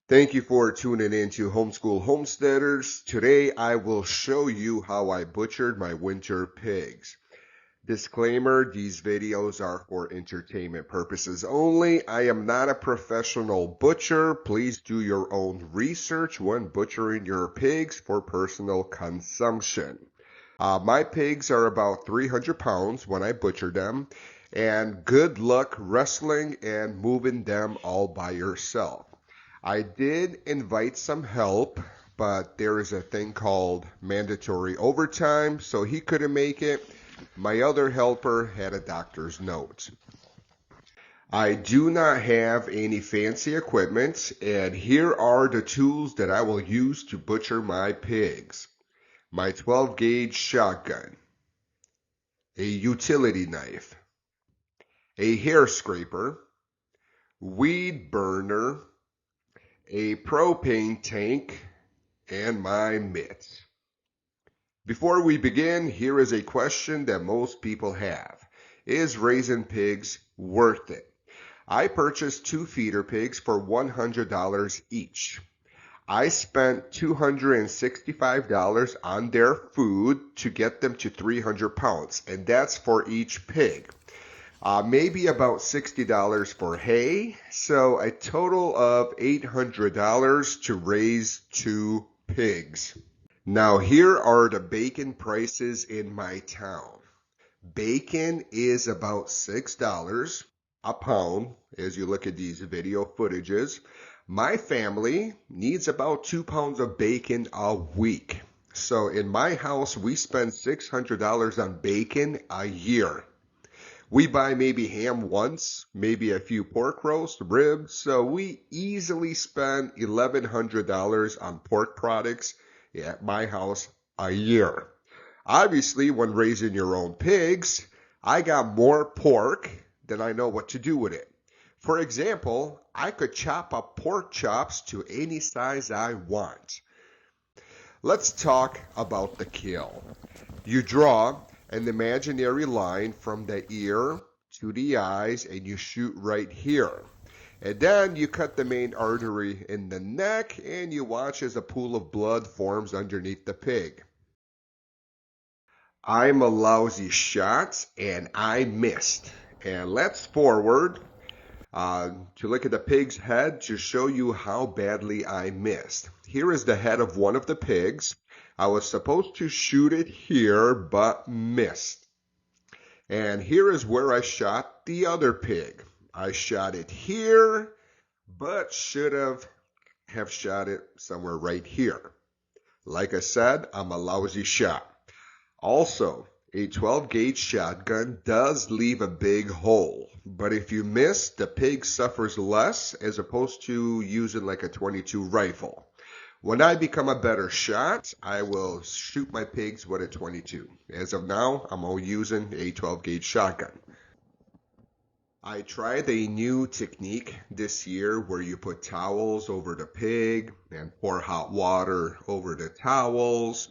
Thank you for tuning in to Homeschool Homesteaders. Today I will show you how I butchered my winter pigs. Disclaimer, these videos are for entertainment purposes only. I am not a professional butcher. Please do your own research when butchering your pigs for personal consumption. My pigs are about 300 pounds when I butcher them, and good luck wrestling and moving them all by yourself. I did invite some help, but there is a thing called mandatory overtime, so he couldn't make it. My other helper had a doctor's note. I do not have any fancy equipment, and here are the tools that I will use to butcher my pigs. My 12-gauge shotgun, a utility knife, a hair scraper, weed burner, a propane tank, and my mitts. Before we begin, here is a question that most people have. Is raising pigs worth it? I purchased 2 feeder pigs for $100 each. I spent $265 on their food to get them to 300 pounds, and that's for each pig. Maybe about $60 for hay, so a total of $800 to raise 2 pigs. Now here are the bacon prices in my town. Bacon is about $6 a pound as you look at these video footages. My family needs about 2 pounds of bacon a week. So in my house, we spend $600 on bacon a year. We buy maybe ham once, maybe a few pork roast, ribs, so we easily spend $1,100 on pork products at my house a year. Obviously, when raising your own pigs, I got more pork than I know what to do with it. For example, I could chop up pork chops to any size I want. Let's talk about the kill. You draw an imaginary line from the ear to the eyes and you shoot right here. And then you cut the main artery in the neck and you watch as a pool of blood forms underneath the pig. I'm a lousy shot and I missed. And let's forward to look at the pig's head to show you how badly I missed. Here is the head of one of the pigs. I was supposed to shoot it here, but missed. And here is where I shot the other pig. I shot it here, but should have shot it somewhere right here. Like I said, I'm a lousy shot. Also, a 12-gauge shotgun does leave a big hole, but if you miss, the pig suffers less as opposed to using like a .22 rifle. When I become a better shot, I will shoot my pigs with a .22. As of now, I'm only using a 12-gauge shotgun. I tried a new technique this year where you put towels over the pig and pour hot water over the towels.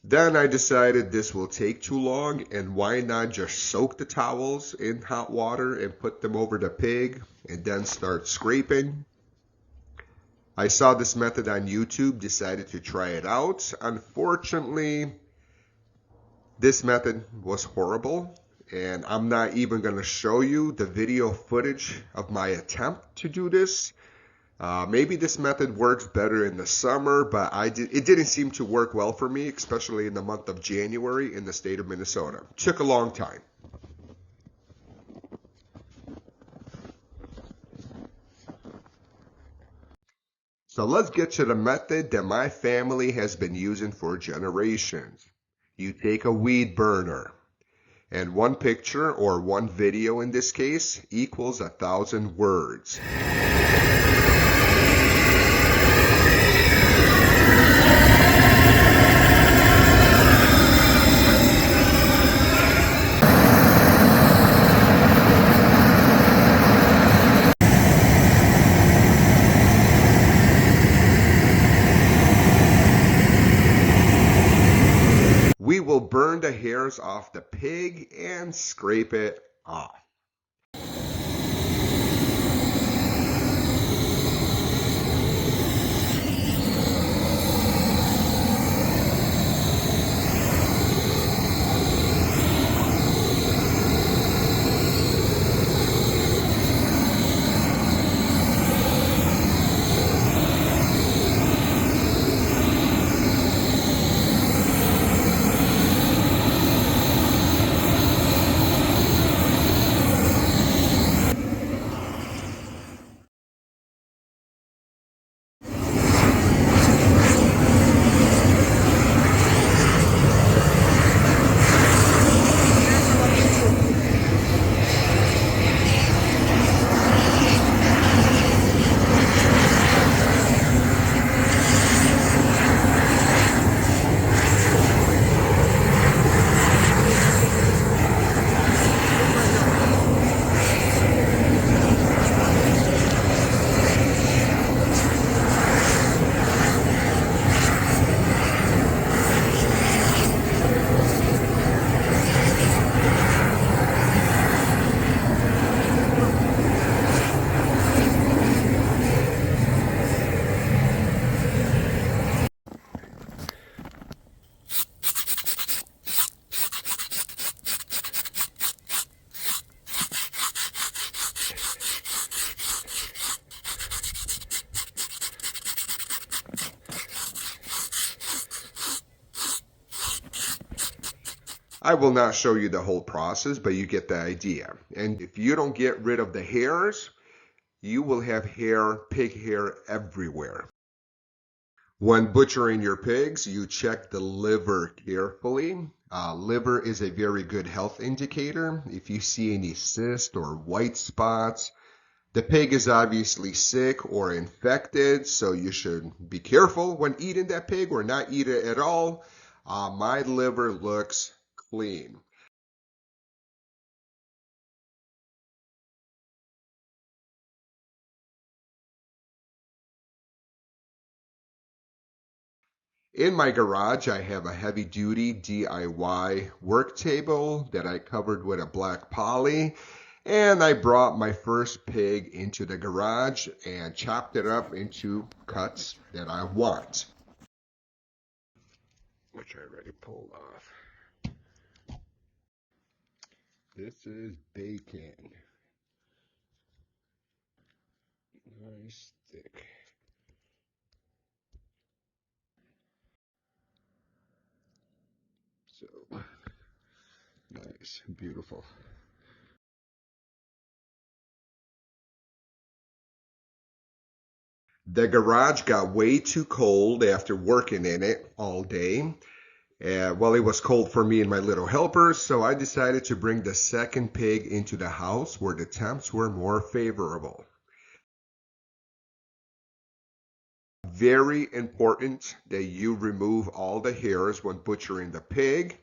Then I decided this will take too long, and why not just soak the towels in hot water and put them over the pig and then start scraping. I saw this method on YouTube, decided to try it out. Unfortunately, this method was horrible, and I'm not even going to show you the video footage of my attempt to do this. Maybe this method works better in the summer, but it didn't seem to work well for me, especially in the month of January in the state of Minnesota. It took a long time. So let's get to the method that my family has been using for generations. You take a weed burner, and one picture, or one video in this case, equals 1,000 words. burn the hairs off the pig and scrape it off. I will not show you the whole process, but you get the idea. And if you don't get rid of the hairs, you will have pig hair everywhere. When butchering your pigs, you check the liver carefully. Liver is a very good health indicator. If you see any cysts or white spots, the pig is obviously sick or infected, so you should be careful when eating that pig or not eat it at all. My liver looks clean. In my garage, I have a heavy-duty DIY work table that I covered with a black poly, and I brought my first pig into the garage and chopped it up into cuts that I want, which I already pulled off. This is bacon. Nice thick. So nice, beautiful. The garage got way too cold after working in it all day. Well, it was cold for me and my little helpers, so I decided to bring the second pig into the house where the temps were more favorable. Very important that you remove all the hairs when butchering the pig.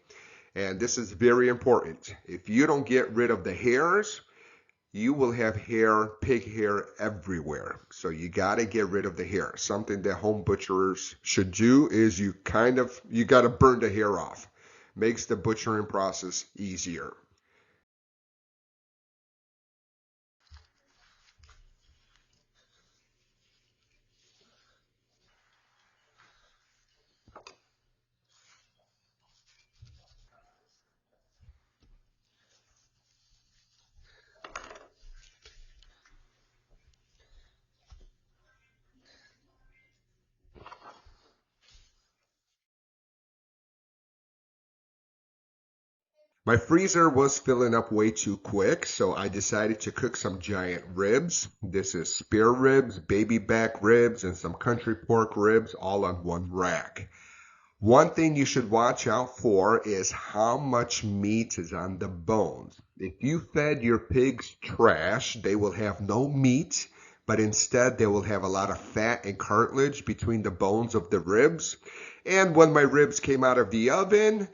And this is very important. If you don't get rid of the hairs, you will have pig hair everywhere. So you got to get rid of the hair. Something that home butchers should do is you got to burn the hair off. Makes the butchering process easier. My freezer was filling up way too quick, so I decided to cook some giant ribs. This is spare ribs, baby back ribs, and some country pork ribs all on one rack. One thing you should watch out for is how much meat is on the bones. If you fed your pigs trash, they will have no meat, but instead they will have a lot of fat and cartilage between the bones of the ribs. And when my ribs came out of the oven,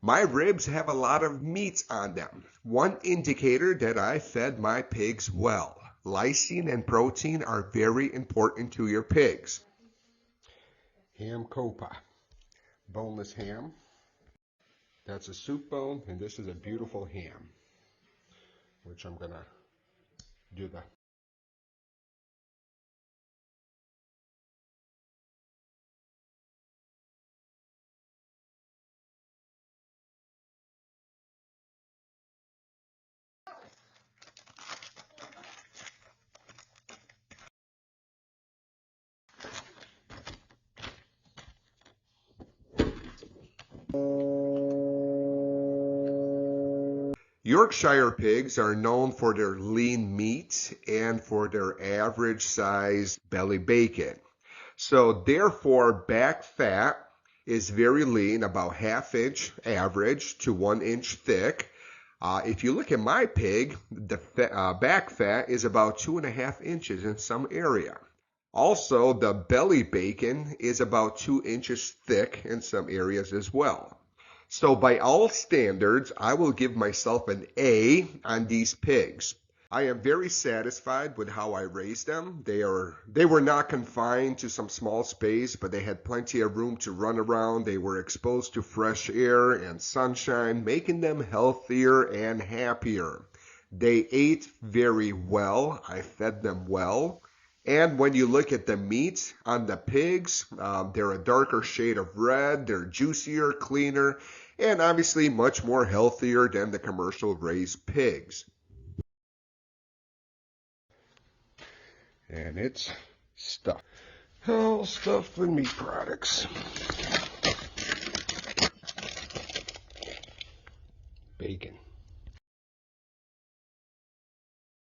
my ribs have a lot of meat on them. One indicator that I fed my pigs well. Lysine and protein are very important to your pigs. Ham copa, boneless ham. That's a soup bone, and this is a beautiful ham, which I'm gonna do the Yorkshire pigs are known for their lean meat and for their average size belly bacon. So therefore, back fat is very lean, about ½ inch average to 1 inch thick. If you look at my pig, the back fat is about 2.5 inches in some area. Also, the belly bacon is about 2 inches thick in some areas as well. So by all standards, I will give myself an A on these pigs. I am very satisfied with how I raised them. They were not confined to some small space, but they had plenty of room to run around. They were exposed to fresh air and sunshine, making them healthier and happier. They ate very well. I fed them well. And when you look at the meat on the pigs, they're a darker shade of red. They're juicier, cleaner, and obviously much more healthier than the commercial raised pigs. And it's stuffed. All stuffed with meat products. Bacon.